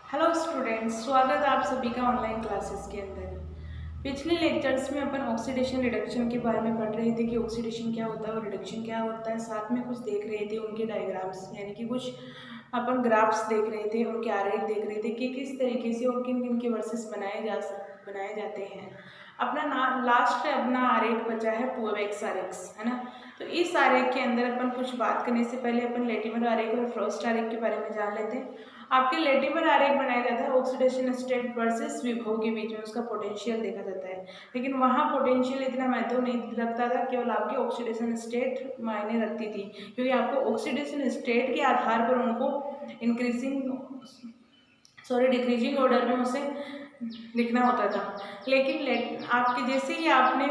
Hello students, स्वागत है आप सभी का ऑनलाइन क्लासेस के अंदर। पिछले लेक्चर्स में अपन ऑक्सीडेशन रिडक्शन के बारे में पढ़ रहे थे कि ऑक्सीडेशन क्या होता है और रिडक्शन क्या होता है। साथ में कुछ देख रहे थे उनके डायग्राम्स, यानी कि कुछ अपन ग्राफ्स देख रहे थे, उनके आरेख देख रहे थे कि किस तरीके से और किन किन के वर्सेस बनाए जाते हैं। अपना आरेख बचा है पोवेक्स आरेख, है ना। तो इस आरेख के अंदर अपन कुछ बात करने से पहले अपन लेटिमर आरेख और फ्रॉस्ट आरेख के बारे में जान लेते हैं। आपके लेटिमर आरेख बनाया जाता है ऑक्सीडेशन स्टेट वर्सेस विभव के बीच में, उसका पोटेंशियल देखा जाता है। लेकिन वहाँ पोटेंशियल इतना महत्व नहीं रखता था, केवल आपकी ऑक्सीडेशन स्टेट मायने रखती थी, क्योंकि आपको ऑक्सीडेशन स्टेट के आधार पर उनको डिक्रीजिंग ऑर्डर में उसे लिखना होता था। लेकिन आपके जैसे ही आपने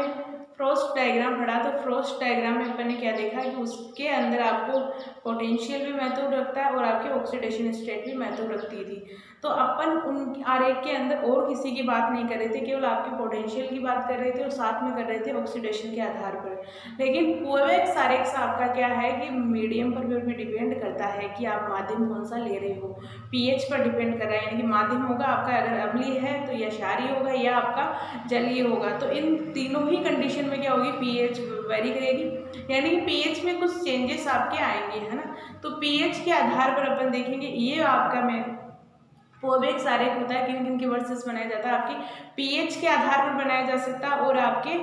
फ्रॉस्ट डायग्राम पढ़ा, तो फ्रॉस्ट डायग्राम में अपन ने क्या देखा कि उसके अंदर आपको पोटेंशियल भी महत्व रखता है और आपकी ऑक्सीडेशन स्टेट भी महत्व रखती थी। तो अपन उन आरेख के अंदर और किसी की बात नहीं कर रहे थे, केवल आपके पोटेंशियल की बात कर रहे थे और साथ में कर रहे थे ऑक्सीडेशन के आधार पर। लेकिन पोवेक्स आरेख आपका क्या है कि मीडियम पर भी डिपेंड करता है कि आप माध्यम कौन सा ले रहे हो। पीएच पर डिपेंड कर रहा है, यानी कि माध्यम होगा आपका, अगर अम्लीय है तो या क्षारीय होगा या आपका जलीय होगा। तो इन तीनों ही कंडीशन में क्या होगी, पीएच वेरी करेगी, यानी कि पीएच में कुछ चेंजेस आपके आएंगे, है ना। तो पीएच के आधार पर अपन देखेंगे, ये आपका मैं पोवेक्स आरेख होता है, किन किन के वर्सेस बनाया जाता है। आपके पीएच के आधार पर बनाया जा सकता है और आपके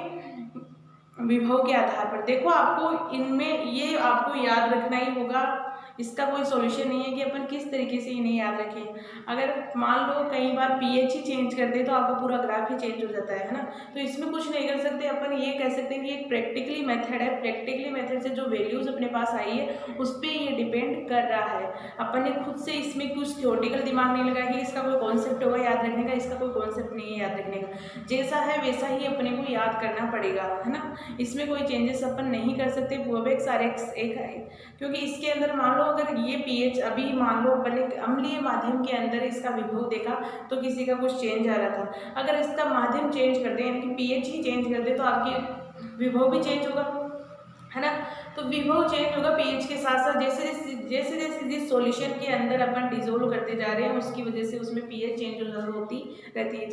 विभव के आधार पर। देखो आपको इनमें ये आपको याद रखना ही होगा, इसका कोई सॉल्यूशन नहीं है कि अपन किस तरीके से इन्हें याद रखें। अगर मान लो कई बार पीएच ही चेंज कर दे तो आपका पूरा ग्राफ ही चेंज हो जाता है ना। तो इसमें कुछ नहीं कर सकते, अपन ये कह सकते हैं कि एक प्रैक्टिकली मेथड है। प्रैक्टिकली मेथड से जो वैल्यूज अपने पास आई है उस पर ये डिपेंड कर रहा है। अपन ने खुद से इसमें कुछ थ्योरेटिकल दिमाग नहीं लगाया कि इसका कोई कॉन्सेप्ट होगा याद रखने का, इसका कोई कॉन्सेप्ट नहीं है याद रखने का। जैसा है वैसा ही अपने को याद करना पड़ेगा, है ना। इसमें कोई चेंजेस अपन नहीं कर सकते। पोवेक्स आरेख एक है, क्योंकि इसके अंदर मान लो अगर ये पीएच अभी मान लो अपन एक अम्लीय माध्यम के अंदर इसका विभव देखा तो किसी का कुछ चेंज आ रहा था। अगर इसका माध्यम चेंज कर दे, यानी कि पीएच ही चेंज कर दे, तो आपके विभव भी चेंज होगा, है ना। तो विभव चेंज होगा पीएच के साथ साथ। जैसे जैसे जिस सॉल्यूशन के अंदर अपन डिजोल्व करते जा रहे हैं उसकी वजह से उसमें पीएच चेंज होती रहती है।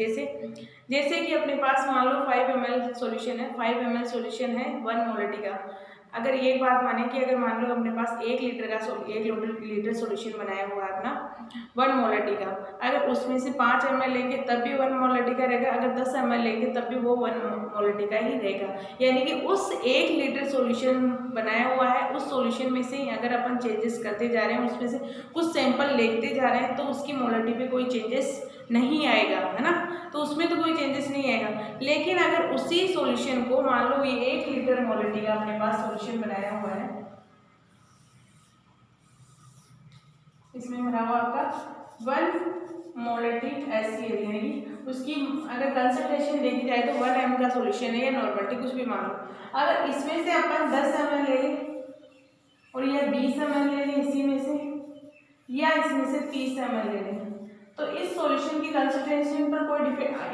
जैसे कि अपने पास मान लो 5 ml सॉल्यूशन है, 5 ml सॉल्यूशन है 1 मोलरिटी का। अगर एक बात माने कि अगर मान लो अपने पास 1 लीटर सॉल्यूशन बनाया हुआ है अपना 1 मोलरिटी का, अगर उसमें से 5 ml लेंगे तब भी 1 मोलरिटी का रहेगा, अगर 10 ml लेंगे तब भी वो 1 मोलरिटी का ही रहेगा। यानी कि उस 1 लीटर सॉल्यूशन बनाया हुआ है, उस सॉल्यूशन में से अगर अपन चेंजेस करते जा रहे हैं, उसमें से कुछ सैंपल लेते जा रहे हैं, तो उसकी मोलरिटी पे कोई चेंजेस नहीं आएगा, है ना। तो उसमें तो कोई चेंजेस नहीं आएगा। लेकिन अगर उसी सॉल्यूशन को मान लो ये 1 लीटर मोलरिटी का अपने पास सॉल्यूशन बनाया हुआ है, इसमें बना हुआ आपका 1 मोलरिटी HCl, यानी उसकी अगर कंसंट्रेशन देखी जाए तो 1 m का सॉल्यूशन है या नॉर्मलिटी कुछ भी मान लो। अगर इसमें से अपन 10 ml ले और या 20 ml ले लें इसी में से, या इसमें से 30 ml ले लें, तो इस सॉल्यूशन की कंसंट्रेशन पर कोई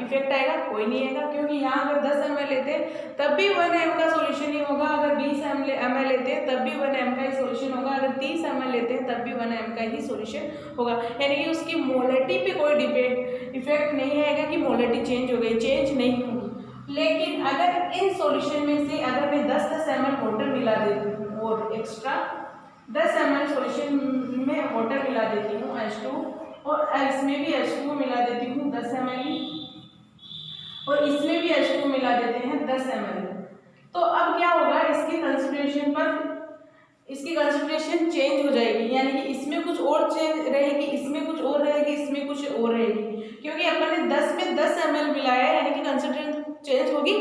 इफेक्ट आएगा? कोई नहीं आएगा, क्योंकि यहाँ अगर 10 ml लेते हैं तब भी 1 m का सॉल्यूशन ही होगा, अगर 20 ml लेते हैं तब भी 1 m का ही सॉल्यूशन होगा, अगर 30 ml लेते हैं तब भी 1 m का ही सॉल्यूशन होगा। यानी कि उसकी मोलरिटी पे कोई इफेक्ट नहीं आएगा कि मोलरिटी चेंज हो गई, चेंज नहीं होगी। लेकिन अगर इन सॉल्यूशन में से अगर मैं 10 ml वाटर मिला देती हूँ और एक्स्ट्रा 10 ml सॉल्यूशन में वाटर मिला देती हूँ H2, और इसमें भी H2 मिला देती हूँ 10 ml, और इसमें भी H2 मिला देते हैं 10 ml, तो अब क्या होगा, इसकी कंसंट्रेशन चेंज हो जाएगी। यानी कि इसमें कुछ और चेंज रहेगी, इसमें कुछ और रहेगी, इसमें कुछ और रहेगी, क्योंकि अपन ने 10 में 10 ml मिलाया है, यानी कि कंसंट्रेशन चेंज होगी।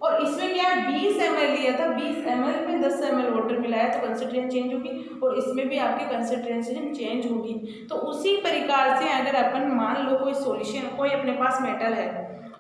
और इसमें क्या 20 ml लिया था, 20 ml में 10 ml वाटर मिलाया तो कंसंट्रेशन चेंज होगी, और इसमें भी आपकी कंसंट्रेशन चेंज होगी। तो उसी प्रकार से अगर अपन मान लो कोई सॉल्यूशन, कोई अपने पास मेटल है,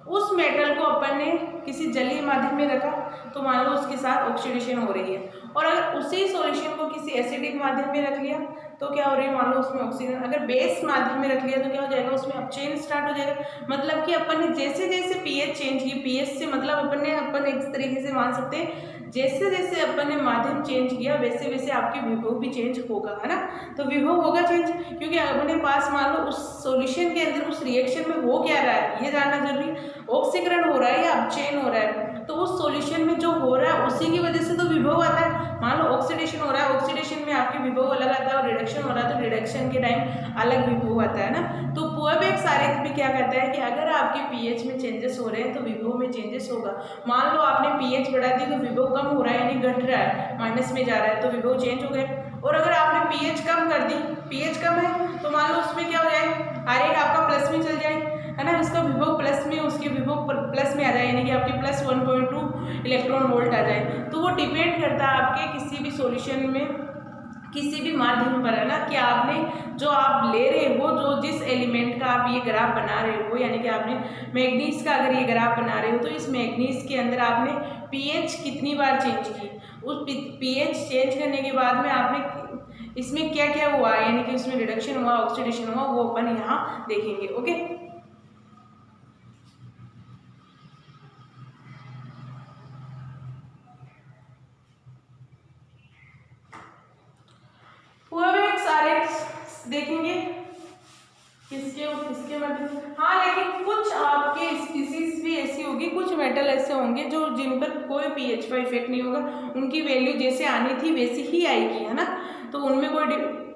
उस मेटल को अपन ने किसी जलीय माध्यम में रखा, तो मान लो उसके साथ ऑक्सीडेशन हो रही है, और अगर उसी सॉल्यूशन को किसी एसिडिक माध्यम में रख लिया तो क्या हो रही है, मान लो उसमें ऑक्सीजन, अगर बेस माध्यम में रख लिया तो क्या हो जाएगा, उसमें अपचयन स्टार्ट हो जाएगा। मतलब कि अपन ने जैसे जैसे पीएच चेंज की, पीएच से मतलब अपन एक तरीके से मान सकते हैं जैसे जैसे अपन ने माध्यम चेंज किया वैसे वैसे आपके विभव भी चेंज होगा, है ना। तो विभव होगा चेंज, क्योंकि अपने पास मान लो उस सॉल्यूशन के अंदर उस रिएक्शन में हो क्या रहा है ये जानना जरूरी है, ऑक्सीकरण हो रहा है या अपचयन हो रहा है। तो उस सॉल्यूशन में जो हो रहा है उसी की वजह से तो विभव आता है। मान लो ऑक्सीडेशन हो रहा है, ऑक्सीडेशन में आपके विभव अलग आता है, और रिडक्शन हो रहा है तो रिडक्शन के टाइम अलग विभव आता है ना। तो पूर्ववेग आरेख भी क्या कहता है कि अगर आपके पीएच में चेंजेस हो रहे हैं तो विभव में चेंजेस होगा। मान लो आपने पीएच बढ़ा दी तो विभव कम हो रहा है यानी घट रहा है, माइनस में जा रहा है तो विभव चेंज हो गया। और अगर आपने पीएच कम कर दी, पीएच कम है तो मान लो उसमें क्या हो जाए, आरेख आपका प्लस में चल जाए, है ना, इसका विभव प्लस में, उसके विभव प्लस में आ जाए, यानी कि आपके प्लस 1.2 इलेक्ट्रॉन वोल्ट आ जाए। तो वो डिपेंड करता है आपके किसी भी सॉल्यूशन में, किसी भी माध्यम पर, है ना, कि आपने जो आप ले रहे हो, जो जिस एलिमेंट का आप ये ग्राफ बना रहे हो, यानी कि आपने मैग्नीज का अगर ये ग्राफ बना रहे हो तो इस मैग्नीज के अंदर आपने पीएच कितनी बार चेंज की, उस पीएच चेंज करने के बाद में आपने इसमें क्या क्या हुआ, यानी कि उसमें रिडक्शन हुआ, ऑक्सीडेशन हुआ, वो अपन यहाँ देखेंगे। ओके, पूर्ववेग आरेख देखेंगे किसके और किसके मध्य। हाँ, लेकिन कुछ आपके स्पीसीज भी ऐसी होगी, कुछ मेटल ऐसे होंगे जो जिन पर कोई पीएच का इफेक्ट नहीं होगा, उनकी वैल्यू जैसे आनी थी वैसी ही आएगी, है ना। तो उनमें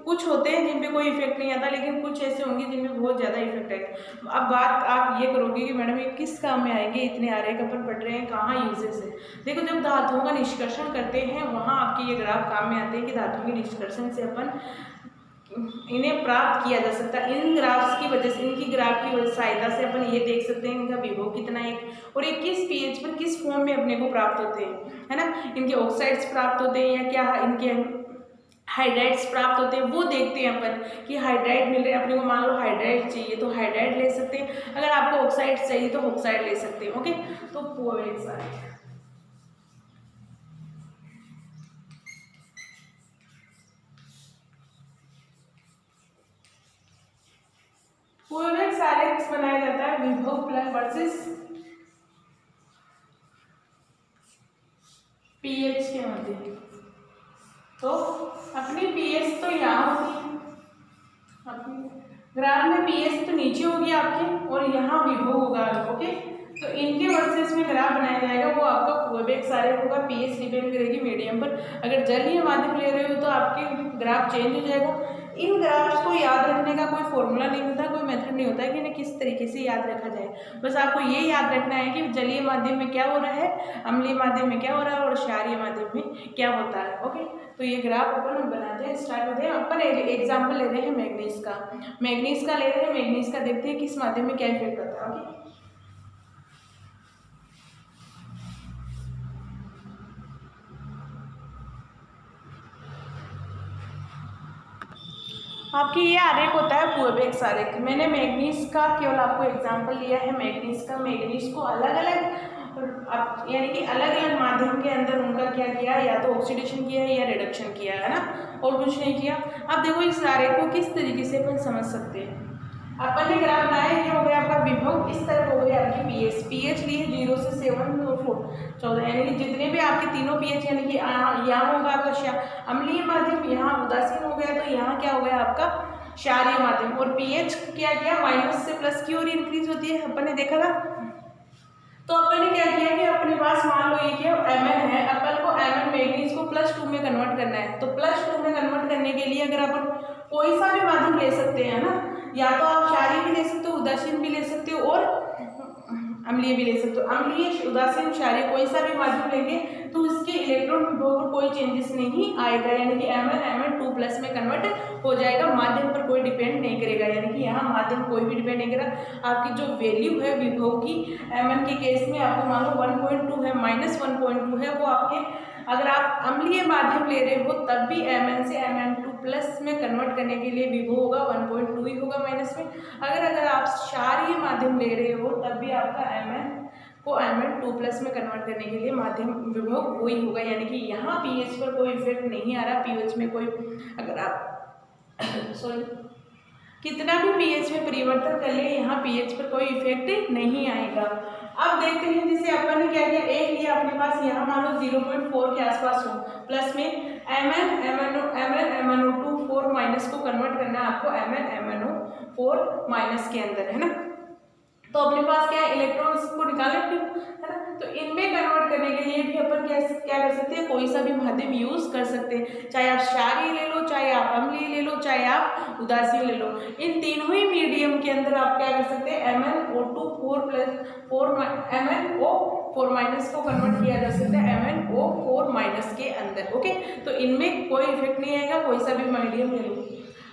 कुछ होते हैं जिन पे कोई इफेक्ट नहीं आता, लेकिन कुछ ऐसे होंगे जिनमें बहुत ज़्यादा इफेक्ट आएगा। अब बात आप ये करोगे कि मैडम ये किस काम में आएंगे, इतने आरेख अपन पढ़ रहे हैं, कहाँ यूजेस है। देखो, जब धातुओं का निष्कर्षण करते हैं वहाँ आपके ये ग्राफ काम में आते हैं कि धातुओं के निष्कर्षण से अपन इन्हें प्राप्त किया जा सकता है। इन ग्राफ्स की वजह से, इनकी ग्राफ की सहायता से अपन ये देख सकते हैं इनका विभव कितना है और ये किस पीएच पर किस फॉर्म में अपने को प्राप्त होते हैं, है ना। इनके ऑक्साइड्स प्राप्त होते हैं या क्या इनके हाइड्राइड्स प्राप्त होते हैं, वो देखते हैं अपन कि हाइड्राइड मिल रहे हैं अपने को। मान लो हाइड्राइड चाहिए तो हाइड्राइड ले सकते हैं, अगर आपको ऑक्साइड चाहिए तो ऑक्साइड ले सकते हैं। ओके, तो पूर्ववेग आरेख, पूर्ववेग आरेख बनाया जाता है विभव प्लस वर्सेस पीएच के मध्य। तो अपनी पीएच तो यहाँ होगी, अपनी ग्राफ में पीएच तो नीचे होगी आपके और यहाँ विभव होगा। ओके, तो इनके वर्सेस में ग्राफ बनाया जाएगा, वो आपका पूर्ववेग आरेख होगा। पीएच डिपेंड करेगी मीडियम पर। अगर जलीय माध्यम ले रहे हो तो आपके ग्राफ चेंज हो जाएगा। इन ग्राफ्स को याद रखने का कोई फॉर्मूला नहीं होता, कोई मेथड नहीं होता है कि इन्हें किस तरीके से याद रखा जाए। बस आपको ये याद रखना है कि जलीय माध्यम में क्या हो रहा है, अम्लीय माध्यम में क्या हो रहा है और क्षारीय माध्यम में क्या होता है। ओके, तो ये ग्राफ अपन बनाते हैं, स्टार्ट होते हैं। अपन एग्जाम्पल ले रहे हैं मैग्नीज का, मैग्नीज का ले रहे हैं, मैग्नीज का देखते हैं किस माध्यम में क्या इफेक्ट होता है। ओके, आपकी ये आरेख होता है पूर्ववेग आरेख। मैंने मैग्नीज का केवल आपको एग्जांपल लिया है मैग्नीज का। मैग्नीज को अलग अलग यानी कि अलग अलग माध्यम के अंदर उनका क्या किया, या तो ऑक्सीडेशन किया है या रिडक्शन किया है ना, और कुछ नहीं किया। अब देखो इस आरेख को किस तरीके से अपन समझ सकते हैं। अपन ने ग्राफ बनाया, ये हो गया आपका विभव, इस तरफ हो गई आपकी पीएच। पीएच लिए 0 से 7 और 14, यानी कि जितने भी आपके तीनों पीएच, यानी कि यहाँ होगा आपका अम्लीय माध्यम, यहाँ उदासीन हो गया, तो यहाँ क्या हो गया आपका क्षारीय माध्यम। और पीएच क्या किया, माइनस से प्लस की ओर इंक्रीज होती है, अपन ने देखा था। तो अपन ने क्या किया कि अपने पास मान लो ये क्या Mn है, अपन को Mn मैग्नीज को +2 में कन्वर्ट करना है। तो +2 में कन्वर्ट करने के लिए अगर अपन कोई सा भी माध्यम ले सकते हैं ना, या तो आप क्षारीय भी ले सकते हो, उदासीन भी ले सकते हो और अम्लीय भी ले सकते हो। अम्लीय, उदासीन, क्षारीय कोई सा भी माध्यम लेंगे तो इसके इलेक्ट्रॉन विभव पर कोई चेंजेस नहीं आएगा, यानी कि Mn 2+ में कन्वर्ट हो जाएगा, माध्यम पर कोई डिपेंड नहीं करेगा। यानी कि यहाँ माध्यम कोई भी डिपेंड नहीं करेगा। आपकी जो वैल्यू है विभव की Mn के केस में आपको मान लो 1.2 है, -1.2 है, वो आपके अगर आप अम्लीय माध्यम ले रहे हो तब भी Mn से Mn2+ में कन्वर्ट करने के लिए विभव होगा 1.2 ही होगा माइनस में। अगर आप क्षारीय माध्यम ले रहे हो तब भी आपका Mn को Mn2+ में कन्वर्ट करने के लिए माध्यम विभव वही होगा। यानी कि यहाँ पीएच पर कोई इफेक्ट नहीं आ रहा, पीएच में कोई, अगर आप सॉरी, कितना भी पीएच में परिवर्तन कर ले, यहाँ पीएच पर कोई इफेक्ट नहीं आएगा। अब देखते हैं, जैसे अपन ने क्या किया, एक लिया अपने पास, यहाँ मान लो 0.4 के आसपास हो, प्लस में MnMnO2 4 माइनस को कन्वर्ट करना है आपको MnMnO4 माइनस के अंदर, है ना। तो अपने पास क्या है, इलेक्ट्रॉन्स को निकाले, है ना। तो इनमें कन्वर्ट करने के लिए भी अपन क्या कर सकते हैं, कोई सा भी माध्यम यूज कर सकते हैं, चाहे आप क्षारीय ले लो, चाहे आप अम्लीय ले लो, चाहे आप उदासीन ले लो। इन तीनों ही मीडियम के अंदर आप क्या कर सकते हैं, MnO2 MnO4 माइनस को कन्वर्ट किया जा सकता है MnO4 माइनस के अंदर। ओके, तो इनमें कोई इफेक्ट नहीं आएगा, कोई सा भी मीडियम ले लो।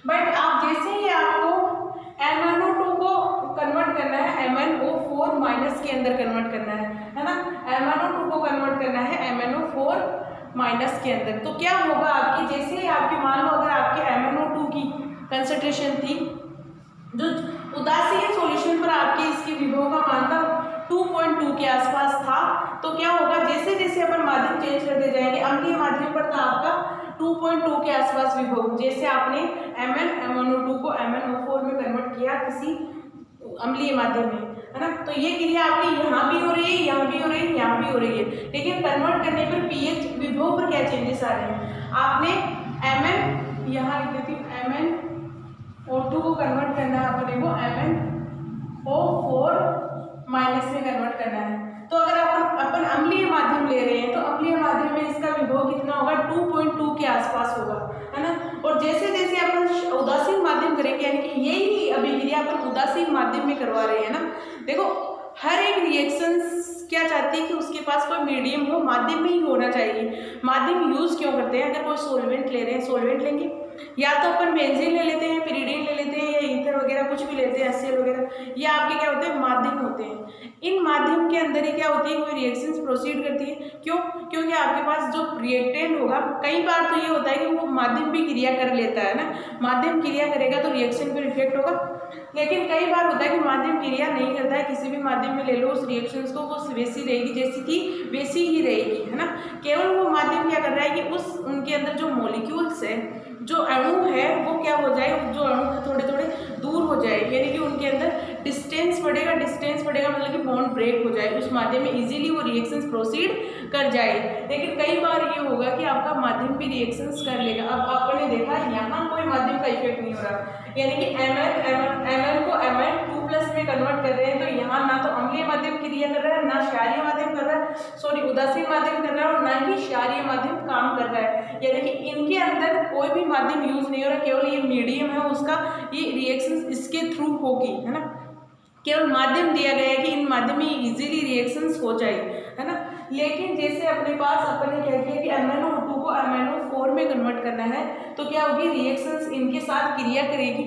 बट आप जैसे ही आपको MnO2 को कन्वर्ट करना है MnO4 माइनस के अंदर कन्वर्ट करना है ना। MnO2 को कन्वर्ट करना है MnO4 माइनस के अंदर, तो क्या होगा आपकी, जैसे ही आपकी मान लो अगर आपके MnO2 की कंसंट्रेशन थी, जो उदासीन सॉल्यूशन पर आपके इसकी विभव का मान था 2.2 के आसपास था, तो क्या होगा, जैसे जैसे अपन माध्यम चेंज करते जाएंगे, अम्लीय माध्यम पर था आपका 2.2 के आसपास विभव, जैसे आपने MnO2 को MnO4 में कन्वर्ट किया किसी अम्लीय माध्यम में, है ना। तो ये क्रिया आपकी यहाँ भी हो रही है, यहाँ भी हो रही है, यहाँ भी हो रही है, लेकिन कन्वर्ट करने पर पीएच विभव पर क्या चेंजेस आ रहे हैं। आपने यहाँ लिख देती हूँ, MnO2 को कन्वर्ट करना है अपने को MnO4 माइनस में कन्वर्ट करना है। तो अगर अपन अम्लीय माध्यम ले रहे हैं, तो अम्लीय माध्यम में इसका विभव कितना होगा, 2.2 के आसपास होगा, है ना। और जैसे जैसे अपन उदासीन माध्यम करेंगे, यानी कि यही अभिक्रिया अपन उदासीन माध्यम में करवा रहे हैं ना। देखो, हर एक रिएक्शन क्या चाहती है कि उसके पास कोई मीडियम हो, माध्यम में ही होना चाहिए। माध्यम यूज क्यों करते हैं, अगर कोई सॉल्वेंट ले रहे हैं, सॉल्वेंट लेंगे, या तो अपन बेंजीन ले लेते हैं, पिरिडीन ले लेते हैं, या ईथर वगैरह कुछ भी लेते हैं, HCl वगैरह, ये आपके क्या होते हैं, माध्यम होते हैं। इन माध्यम के अंदर ही क्या होती है, कोई रिएक्शंस प्रोसीड करती है। क्यों? क्योंकि आपके पास जो रिएक्टेंट होगा, कई बार तो ये होता है कि वो माध्यम भी क्रिया कर लेता है ना, माध्यम क्रिया करेगा तो रिएक्शन पर इफेक्ट होगा। लेकिन कई बार होता है कि माध्यम क्रिया नहीं करता है, किसी भी माध्यम में ले लो उस रिएक्शंस को, वो वैसी रहेगी जैसी थी वैसी ही रहेगी, है ना। केवल वो माध्यम क्या कर रहा है कि उस उनके अंदर जो मॉलिक्यूल्स है, जो अणु है, वो क्या हो जाए, जो अणु थोड़े थोड़े दूर हो जाए, यानी कि उनके अंदर डिस्टेंस बढ़ेगा मतलब कि बॉन्ड ब्रेक हो जाए, उस माध्यम में इजीली वो रिएक्शंस प्रोसीड कर जाए। लेकिन कई बार ये होगा कि आपका माध्यम भी रिएक्शंस कर लेगा। अब आपने देखा यहाँ कोई माध्यम का इफेक्ट नहीं हो रहा, यानी कि Mn को Mn2+ में कन्वर्ट कर रहे हैं, तो यहाँ ना तो अम्लीय माध्यम क्रिया कर रहा है, ना क्षारीय माध्यम कर रहा है, सॉरी उदासीन माध्यम कर रहा है, और ना ही क्षारीय माध्यम काम कर रहा है। यानी कि इनके अंदर कोई भी माध्यम यूज नहीं हो रहा, केवल ये मीडियम है उसका, ये रिएक्शन इसके थ्रू होगी, है ना। केवल माध्यम दिया गया है कि इन माध्यम में इजीली रिएक्शंस हो जाए, है ना। लेकिन जैसे अपने पास अपन ने क्या किया कि MnO2 को MnO4 में कन्वर्ट करना है, तो क्या होगी, रिएक्शंस इनके साथ क्रिया करेगी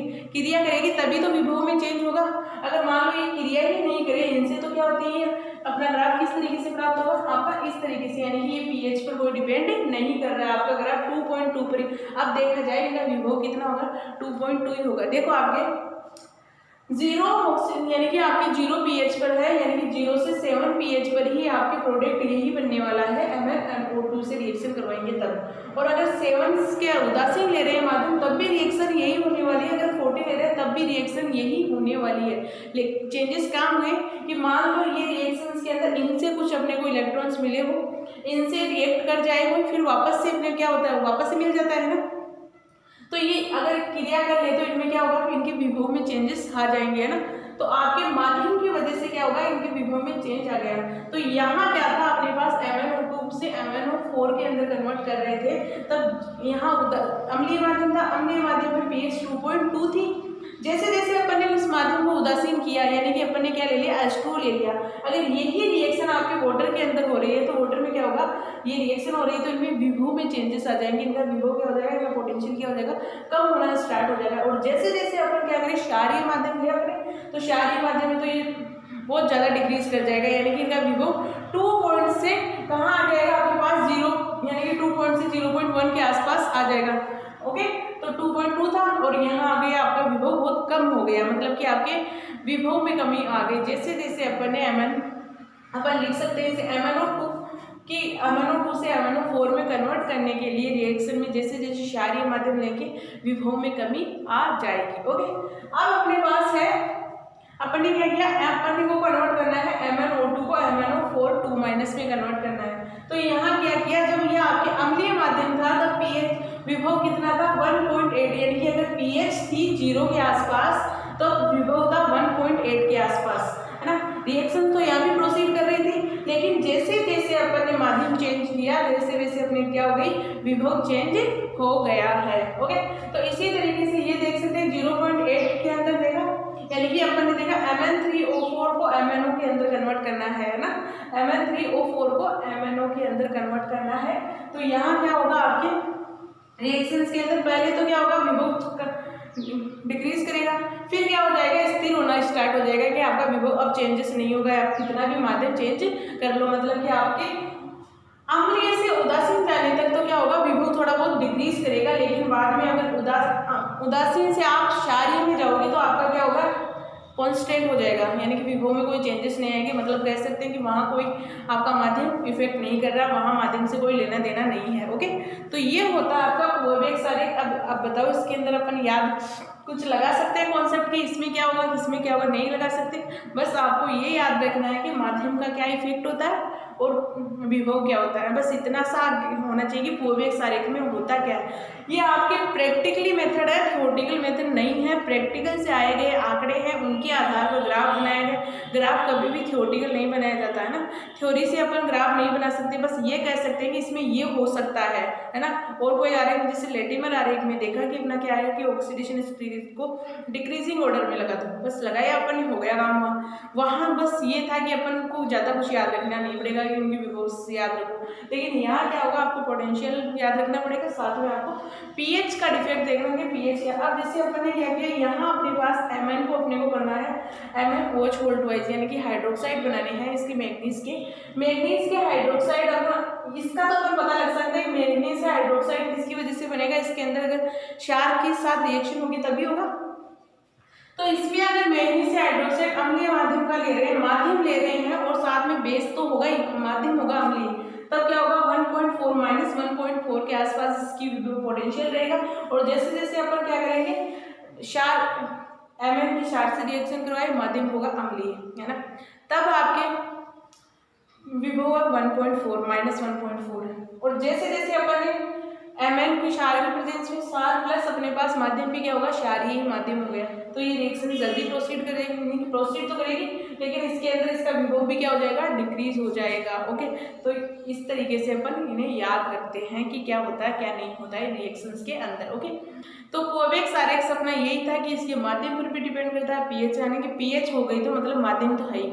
तभी तो विभव में चेंज होगा। अगर मान लो ये क्रिया ही नहीं करे इनसे, तो क्या होती है, अपना ग्राफ किस तरीके से प्राप्त होगा, आपका इस तरीके से, यानी कि ये पीएच पर कोई डिपेंड नहीं कर रहा है, आपका ग्राफ 2.2 पर। अब देखा जाए इनका विभव कितना होगा, 2.2 ही होगा। देखो आपके 0 यानी कि आपके 0 pH पर है, यानी कि 0 से 7 pH पर ही आपके प्रोडक्ट यही बनने वाला है, MnO2 से रिएक्शन करवाएंगे तब। और अगर 7 के उदासीन ले रहे हैं माध्यम, तब भी रिएक्शन यही होने वाली है, अगर 40 ले रहे हैं तब भी रिएक्शन यही होने वाली है। लेकिन चेंजेस क्या हुए कि मान लो ये रिएक्शंस के अंदर इनसे कुछ अपने को इलेक्ट्रॉन्स मिले हो, इनसे रिएक्ट कर जाए हो, फिर वापस से अपने क्या होता है, वापस से मिल जाता है ना। तो ये अगर क्रिया कर ले तो इनमें क्या होगा, इनके विभव में चेंजेस आ जाएंगे, है ना। तो आपके माध्यम की वजह से क्या होगा, इनके विभव में चेंज आ गया। तो यहाँ क्या था, अपने पास MnO2 से MnO4 के अंदर कन्वर्ट कर रहे थे, तब यहाँ अम्लीय माध्यम था, अम्लीय माध्यम में pH 2.2 थी। जैसे जैसे अपन ने उस माध्यम को उदासीन किया, यानी कि अपन ने क्या ले लिया, H2 ले लिया। अगर यही रिएक्शन आपके वाटर के अंदर हो रही है, तो वाटर में क्या होगा, ये रिएक्शन हो रही है, तो इनमें विभव में चेंजेस आ जाएंगे, इनका विभव क्या हो जाएगा, इनका पोटेंशियल क्या हो जाएगा, कम होना स्टार्ट हो जाएगा। और जैसे जैसे अपन क्या करें, क्षारीय माध्यम लिया करें, तो क्षारीय माध्यम में तो ये बहुत ज़्यादा डिक्रीज कर जाएगा, यानी कि इनका विभव 2 पॉइंट से कहाँ आ जाएगा, आपके पास 0, यानी कि 2 पॉइंट से 0.1 के आसपास आ जाएगा। ओके, तो 2.2 था और यहाँ आ गया आपका विभव बहुत कम हो गया, मतलब कि आपके विभव में कमी आ गई। जैसे जैसे अपन ने अपन लिख सकते हैं MnO2 से MnO4 में कन्वर्ट करने के लिए रिएक्शन में जैसे जैसे क्षारीय माध्यम लेंगे विभव में कमी आ जाएगी। ओके, अब अपने पास है, अपन ने क्या किया, अपन को कन्वर्ट करना है MnO2 को MnO4 2 माइनस में कन्वर्ट करना है। तो यहाँ क्या किया, जब यह आपके अम्लीय माध्यम था तब pH विभव कितना था 1.8, यानी कि अगर pH थी 0 के आसपास तो विभव था 1.8 के आसपास, है ना। रिएक्शन तो यहाँ भी प्रोसीड कर रही थी, लेकिन जैसे जैसे अपन ने माध्यम चेंज किया वैसे वैसे अपने क्या हो गई, विभव चेंज हो गया है। ओके, तो इसी तरीके से ये देख सकते हैं 0.8 के अंदर देखा, यानी कि अपन ने देखा Mn3O4 को MnO के अंदर कन्वर्ट करना है ना, Mn3O4 को MnO के अंदर कन्वर्ट करना है। तो यहाँ क्या होगा आपके रिएक्शंस के अंदर, पहले तो क्या होगा, विभव डिक्रीज करेगा, फिर क्या हो जाएगा, स्थिर होना स्टार्ट हो जाएगा कि आपका विभव अब चेंजेस नहीं होगा, आप कितना भी माध्यम चेंज कर लो, मतलब कि आपके अम्लीय से उदासीन जाने तक तो क्या होगा, विभव थोड़ा बहुत डिक्रीज करेगा, लेकिन बाद में अगर उदासीन से आप क्षारीय में जाओगे तो आपका क्या होगा, कांस्टेंट हो जाएगा, यानी कि विभव में कोई चेंजेस नहीं आएंगे। मतलब कह सकते हैं कि वहाँ कोई आपका माध्यम इफेक्ट नहीं कर रहा, वहाँ माध्यम से कोई लेना देना नहीं है। ओके, तो ये होता है आपका कोवेक्स आरेख। अब बताओ इसके अंदर अपन याद कुछ लगा सकते हैं कॉन्सेप्ट की, इसमें क्या होगा किसमें क्या होगा, नहीं लगा सकते। बस आपको ये याद रखना है कि माध्यम का क्या इफेक्ट होता है और विभव क्या होता है, बस इतना सा होना चाहिए कि कोवेक्स आरेख में होता क्या है। ये आपके प्रैक्टिकली मेथड है, थ्योरेटिकल मेथड नहीं है। प्रैक्टिकल से आए गए आंकड़े हैं, उनके आधार पर ग्राफ बनाया गया। ग्राफ कभी भी थ्योरेटिकल नहीं बनाया जाता है ना, थ्योरी से अपन ग्राफ नहीं बना सकते, बस ये कह सकते हैं कि इसमें ये हो सकता है ना। और कोई आरेख जैसे लेटिमर आरेख में देखा कि अपना क्या है कि ऑक्सीडेशन स्पीड को डिक्रीजिंग ऑर्डर में लगा दो, बस लगाया अपन, हो गया काम वहाँ बस ये था कि अपन को ज़्यादा कुछ याद रखना नहीं पड़ेगा कि उनकी विभव याद रखो, लेकिन यहाँ क्या होगा, आपको पोटेंशियल याद रखना पड़ेगा, साथ में आपको पीएच का डिफेक्ट देखना है, पीएच क्या। अब जैसे अपन ने क्या किया, यहाँ अपने पास Mn को अपने को करना है MnOH वोल्ट वाइज, यानी कि हाइड्रोक्साइड बनाने हैं इसके मैग्नीज के हाइड्रोक्साइड। अब इसका तो अपन पता लग सकता है मैग्नीज से हाइड्रोक्साइड किसकी वजह से बनेगा, इसके अंदर अगर क्षार के साथ रिएक्शन होगी तभी होगा। तो इसमें अगर मैग्नीज से हाइड्रोक्साइड अम्लीय माध्यम का ले रहे हैं, माध्यम ले रहे हैं और साथ में बेस तो होगा ही, माध्यम होगा अम्लीय, तब क्या होगा 1.4 माइनस 1.4 के आसपास इसकी पोटेंशियल रहेगा। और जैसे जैसे अपन क्या करेंगे, क्षार Mn की क्षार से रिएक्शन करवाए, माध्यम होगा अम्लीय, है ना, तब आपके विभव 1.4 माइनस 1.4। और जैसे जैसे अपन ने Mn की क्षार के प्रेजेंस में क्षार प्लस अपने पास माध्यम भी क्या होगा, क्षारीय माध्यम हो गया, तो ये रिएक्शन जल्दी प्रोसीड करेगी, प्रोसीड तो करेगी, लेकिन इसके अंदर इसका विभव भी क्या हो जाएगा, डिक्रीज हो जाएगा। ओके, तो इस तरीके से अपन इन्हें याद रखते हैं कि क्या होता है क्या नहीं होता है रिएक्शंस के अंदर। ओके, तो कोवेक्स आरेख अपना यही था कि इसके माध्यम पर भी डिपेंड करता है पीएच, यानी कि पीएच हो गई तो मतलब माध्यम तो है ही।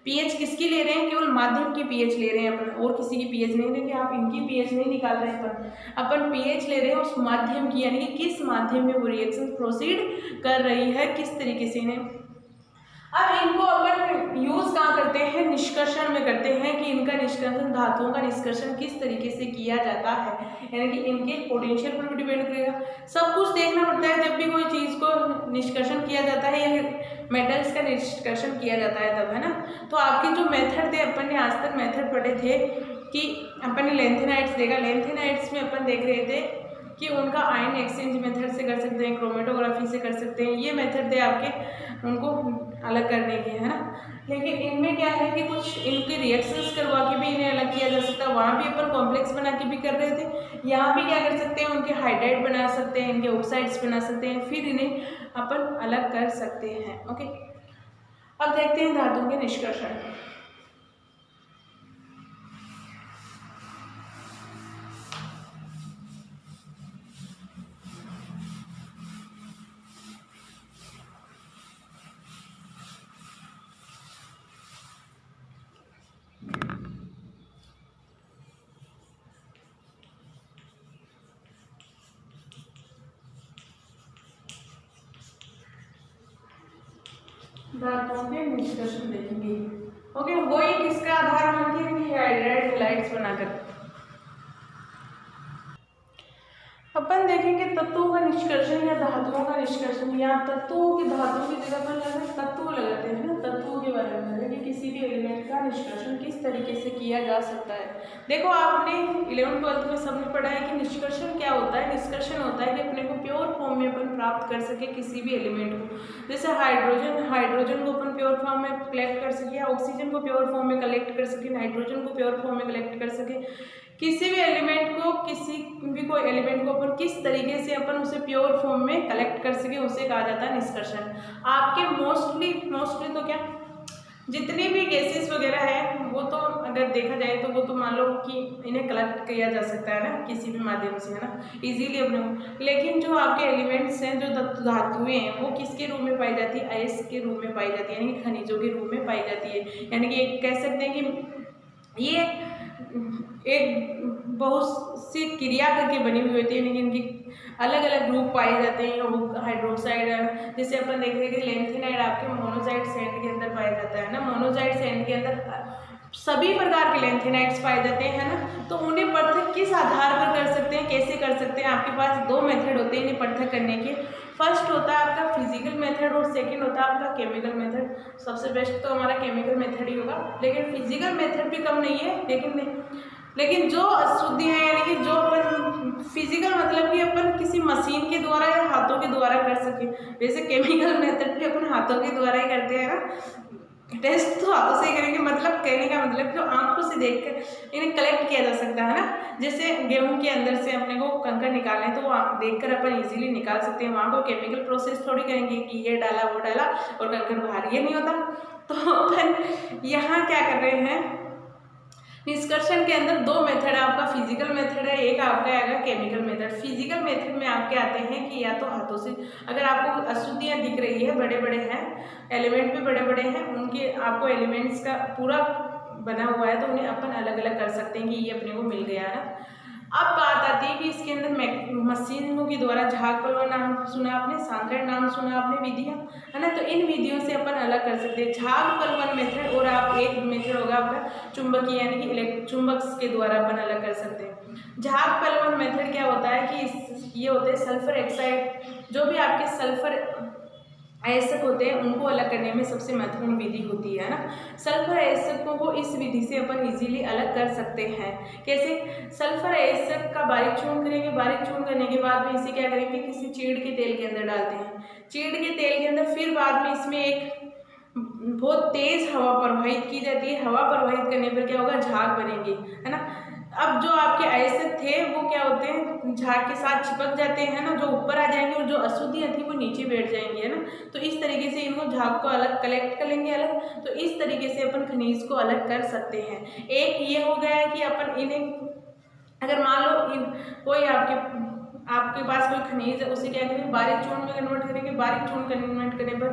पीएच किसकी ले रहे हैं, केवल माध्यम की पीएच ले रहे हैं अपन, और किसी की पीएच नहीं लेंगे, आप इनकी पीएच नहीं निकाल रहे हैं, अपन पीएच ले रहे हैं उस माध्यम की, यानी कि किस माध्यम में वो रिएक्शन प्रोसीड कर रही है, किस तरीके से इन्हें। अब इनको अपन यूज कहाँ करते हैं, निष्कर्षण में करते हैं कि इनका निष्कर्षण, धातुओं का निष्कर्षण किस तरीके से किया जाता है, यानी कि इनके पोटेंशियल पर भी डिपेंड करेगा। सब कुछ देखना पड़ता है जब भी कोई चीज़ को निष्कर्षण किया जाता है या मेटल्स का निष्कर्षण किया जाता है तब, है ना। तो आपके जो मेथड थे, अपन ने आज तक मेथड पढ़े थे कि अपन ने लेंथेनाइट्स देखा, लेंथेनाइट्स में अपन देख रहे थे कि उनका आयन एक्सचेंज मेथड से कर सकते हैं, क्रोमेटोग्राफी से कर सकते हैं, ये मेथड थे आपके उनको अलग करने के, है ना। लेकिन इनमें क्या है कि कुछ इनके रिएक्शंस करवा के भी इन्हें अलग किया जा सकता है, वहाँ भी अपन कॉम्प्लेक्स बना के भी कर रहे थे, यहाँ भी क्या कर सकते हैं, उनके हाइड्राइड बना सकते हैं, इनके ऑक्साइड्स बना सकते हैं, फिर इन्हें अपन अलग कर सकते हैं। ओके, अब देखते हैं धातुओं के निष्कर्षण। धातुओं के निष्कर्षण देखेंगे। ओके, वही किसका आधार मानते हैं, हाइड्राइड हैलाइड्स बनाकर। अपन देखेंगे तत्वों का निष्कर्षण या धातुओं का निष्कर्षण। यहाँ तत्वों की, धातुओं की जगह पर लगाते तत्व लगाते हैं ना, तत्वों के बारे में कि किसी भी एलिमेंट का निष्कर्षण किस तरीके से किया जा सकता है। देखो आपने 11th-12th में सबने पढ़ा है कि निष्कर्षण क्या होता है। निष्कर्षण होता है कि अपने को प्योर फॉर्म में अपन प्राप्त कर सके किसी भी एलिमेंट को। जैसे हाइड्रोजन को अपन प्योर फॉर्म में कलेक्ट कर सके, ऑक्सीजन को प्योर फॉर्म में कलेक्ट कर सके, नाइट्रोजन को प्योर फॉर्म में कलेक्ट कर सके। किसी भी एलिमेंट को कोई एलिमेंट को अपन किस तरीके से अपन उसे प्योर फॉर्म में कलेक्ट कर सके, उसे कहा जाता है निष्कर्षण। आपके मोस्टली तो क्या जितनी भी गैसेस वगैरह है वो तो अगर देखा जाए तो वो तो मान लो कि इन्हें कलेक्ट किया जा सकता है ना किसी भी माध्यम से, है ना, इजीली अपने को। लेकिन जो आपके एलिमेंट्स हैं, जो धातुएं हैं, वो किसके रूप में पाई जाती है? अयस्क के रूप में पाई जाती है, यानी कि खनिजों के रूप में पाई जाती है। यानी कि एक कह सकते हैं कि ये एक बहुत सी क्रिया करके बनी हुई होती है, यानी कि इनकी अलग अलग रूप पाए जाते हैं। हाइड्रोक्साइड, जैसे अपन देख रहे हैं कि लेंथेनाइड आपके मोनोजाइट सैंड के अंदर पाया जाता है ना। मोनोजाइट सैंड के अंदर सभी प्रकार के लेंथेनाइड्स पाए जाते हैं, है ना। तो उन्हें पृथक किस आधार पर कर सकते हैं, कैसे कर सकते हैं? आपके पास दो मेथड होते हैं इन्हें पृथक करने के। फर्स्ट होता है आपका फिजिकल मेथड और सेकंड होता है आपका केमिकल मेथड। सबसे बेस्ट तो हमारा केमिकल मेथड ही होगा, लेकिन फिजिकल मेथड भी कम नहीं है। लेकिन जो अशुद्धियाँ हैं, यानी कि जो अपन फिजिकल मतलब कि अपन किसी मशीन के द्वारा या हाथों के द्वारा कर सके। वैसे केमिकल मेथड भी अपन हाथों के द्वारा ही करते हैं ना। टेस्ट तो हाथों से ही करेंगे, मतलब कहने का मतलब जो आंखों से देखकर इन्हें कलेक्ट किया जा सकता है ना। जैसे गेहूं के अंदर से अपने को कंकड़ निकालना है तो वो देखकर अपन इजीली निकाल सकते हैं। वहाँ को केमिकल प्रोसेस थोड़ी करेंगे कि ये डाला वो डाला और कंकड़ बाहर, ये नहीं होता। तो अपन यहाँ क्या कर रहे हैं, निष्कर्षण के अंदर दो मेथड है। आपका फिजिकल मेथड है, एक आपका आएगा केमिकल मेथड। फिजिकल मेथड में आपके आते हैं कि या तो हाथों से, अगर आपको अशुद्धियाँ दिख रही है, बड़े बड़े हैं एलिमेंट भी बड़े बड़े हैं, उनके आपको एलिमेंट्स का पूरा बना हुआ है, तो उन्हें अपन अलग अलग कर सकते हैं कि ये अपने को मिल गया है। अब बात आती है कि इसके अंदर मशीनों के द्वारा, झाग पलवन नाम सुना आपने, सांद्रण नाम सुना आपने, विधियाँ, है ना। तो इन विधियों से अपन अलग कर सकते हैं झाग पलवन मेथड, और आप एक मेथड होगा आपका चुंबकीय, यानी कि चुंबक के द्वारा अपन अलग कर सकते हैं। झाग पलवन मेथड क्या होता है कि ये होते हैं सल्फर एक्साइड, जो भी आपके सल्फर अयस्क होते हैं उनको अलग करने में सबसे महत्वपूर्ण विधि होती है ना। सल्फर अयस्कों को इस विधि से अपन इजीली अलग कर सकते हैं। कैसे? सल्फर अयस्क का बारीक चूर्ण करेंगे, बारीक चूर्ण करने के बाद में इसे क्या करेंगे, किसी चीड़ के तेल के अंदर डालते हैं। चीड़ के तेल के अंदर फिर बाद में इसमें एक बहुत तेज हवा प्रवाहित की जाती है। हवा प्रवाहित करने पर क्या होगा, झाग बनेंगे, है ना। अब जो आपके अयस्क थे वो क्या होते हैं, झाग के साथ चिपक जाते हैं ना, जो ऊपर आ जाएंगे, और जो अशुद्धियाँ थी वो नीचे बैठ जाएंगी, है ना। तो इस तरीके से इनको झाग को अलग कलेक्ट कर लेंगे अलग। तो इस तरीके से अपन खनिज को अलग कर सकते हैं। एक ये हो गया है कि अपन इन्हें, अगर मान लो कोई आपके पास कोई खनिज है, उसे क्या करेंगे, बारीक चूर्ण में कन्वर्ट करेंगे। बारीक चूर्ण कन्वर्ट करने पर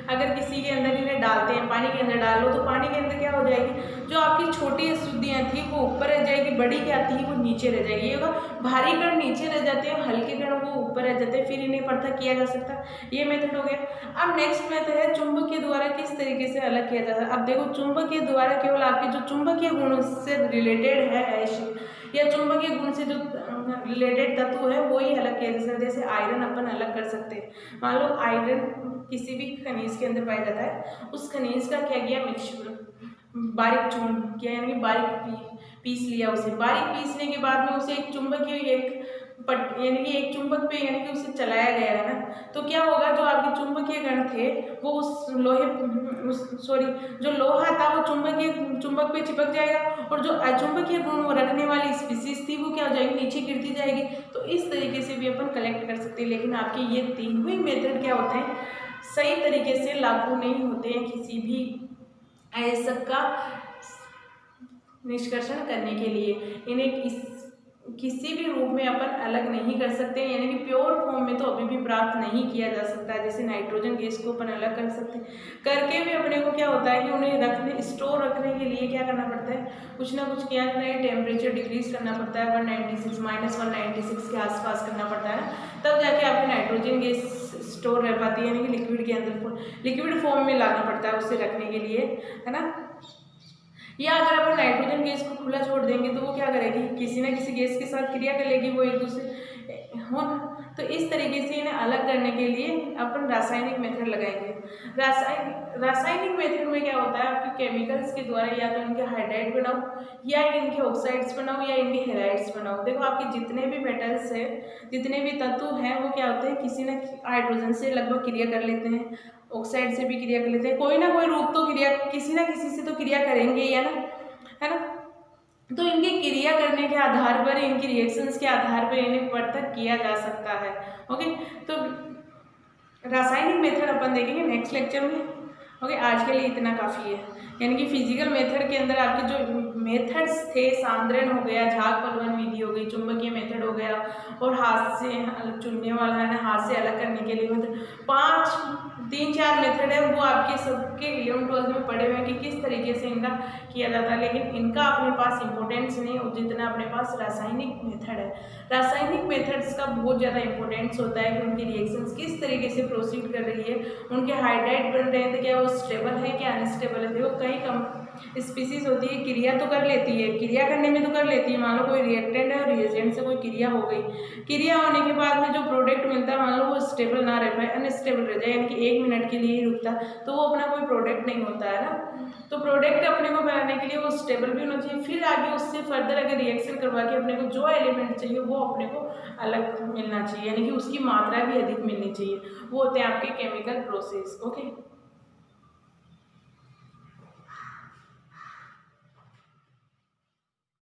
अगर किसी के अंदर इन्हें डालते हैं, पानी के अंदर डाल लो, तो पानी के अंदर क्या हो जाएगी, जो आपकी छोटी अशुद्धियाँ थी वो ऊपर रह जाएगी, बड़ी क्या थी वो नीचे रह जाएगी। ये होगा, भारी कण नीचे रह जाते हैं, हल्के कण वो ऊपर रह जाते हैं, फिर इन्हें पृथक किया जा सकता है। ये मेथड हो गया। अब नेक्स्ट मेथड है चुंबक के द्वारा किस तरीके से अलग किया जाता है। अब देखो, चुंबक के द्वारा केवल आपके जो चुंबकीय गुण से रिलेटेड है या चुंबकीय गुण से जो रिलेटेड तत्व है वो ही अलग किया जा सकता है। जैसे आयरन अपन अलग कर सकते हैं। मान लो आयरन किसी भी खनिज के अंदर पाया जाता है, उस खनिज का क्या किया, मिक्सचर, बारीक चूर्ण किया, यानी कि बारीक पीस लिया। उसे बारीक पीसने के बाद में उसे एक चुंबकीय यानी कि एक चुंबक पे, यानी कि उसे चलाया गया है ना। तो क्या होगा, जो आपके चुंबकीय कण थे वो जो लोहा था वो चुंबक पे चिपक जाएगा, और जो अचुंबकीय गुण वो रखने वाली स्पीसीज थी वो क्या हो जाएगी, नीचे गिरती जाएगी। तो इस तरीके से भी अपन कलेक्ट कर सकते हैं। लेकिन आपके ये तीनों ही मेथड क्या होते हैं, सही तरीके से लागू नहीं होते हैं किसी भी अयस्क का निष्कर्षण करने के लिए। इन्हें किसी भी रूप में अपन अलग नहीं कर सकते, यानी कि प्योर फॉर्म में तो अभी भी प्राप्त नहीं किया जा सकता है। जैसे नाइट्रोजन गैस को अपन अलग कर सकते हैं, करके भी अपने को क्या होता है कि उन्हें स्टोर रखने के लिए क्या करना पड़ता है, कुछ ना कुछ किया जाता है, टेम्परेचर डिक्रीज करना पड़ता है, -196 के आसपास करना पड़ता है ना, तब जाके आपकी नाइट्रोजन गैस स्टोर रह पाती है, यानी कि लिक्विड के अंदर, लिक्विड फॉर्म में लाना पड़ता है उसे रखने के लिए, है ना। या अगर अपन नाइट्रोजन गैस को खुला छोड़ देंगे तो वो क्या करेगी, किसी ना किसी गैस के साथ क्रिया कर लेगी, वो एक दूसरे हो तो इस तरीके से इन्हें अलग करने के लिए अपन रासायनिक मेथड लगाएंगे। रासायनिक मेथड में क्या होता है, आपके केमिकल्स के द्वारा या तो इनके हाइड्राइड बनाओ या इनके ऑक्साइड्स बनाओ या इनके हेलाइड्स बनाओ। देखो आपके जितने भी मेटल्स है, जितने भी तत्व हैं, वो क्या होते हैं, किसी न हाइड्रोजन से लगभग क्रिया कर लेते हैं, ऑक्साइड से भी क्रिया कर लेते हैं, कोई ना कोई रूप तो क्रिया किसी ना किसी से तो क्रिया करेंगे ही, है ना। तो इनकी क्रिया करने के आधार पर, इनकी रिएक्शंस के आधार पर इन्हें पृथक किया जा सकता है। ओके, तो रासायनिक मेथड अपन देखेंगे नेक्स्ट लेक्चर में। ओके, आज के लिए इतना काफ़ी है। यानी कि फिजिकल मेथड के अंदर आपके जो मेथड्स थे, सांद्रण हो गया, झाग पलवन विधि हो गई, चुंबकीय मेथड हो गया, और हाथ से चुनने वाला है ना, हाथ से अलग करने के लिए मतलब 3-4 मेथड है, वो आपके सबके 11th-12th में पढ़े हुए हैं कि किस तरीके से इनका किया जाता है। लेकिन इनका अपने पास इंपॉर्टेंस नहीं हो जितना अपने पास रासायनिक मेथड है। रासायनिक मेथड्स का बहुत ज़्यादा इंपॉर्टेंस होता है कि उनकी रिएक्शंस किस तरीके से प्रोसीड कर रही है, उनके हाइड्राइड बन रहे हैं तो क्या वो स्टेबल है क्या अनस्टेबल है। देखो कई कम स्पीसीज होती है, क्रिया तो कर लेती है, क्रिया करने में तो कर लेती है, मान लो कोई रिएक्टेंट है और रिएजेंट से कोई क्रिया हो गई, क्रिया होने के बाद में जो प्रोडक्ट मिलता है मान लो वो स्टेबल ना रह पाए, अनस्टेबल रह जाए, यानी कि 1 मिनट के लिए ही रुकता, तो वो अपना कोई प्रोडक्ट नहीं होता है ना। तो प्रोडक्ट अपने को बनाने के लिए वो स्टेबल भी होना चाहिए, फिर आगे उससे फर्दर अगर रिएक्शन करवा के अपने को जो एलिमेंट चाहिए वो अपने को अलग मिलना चाहिए, यानी कि उसकी मात्रा भी अधिक मिलनी चाहिए। वो होते हैं आपके केमिकल प्रोसेस। ओके।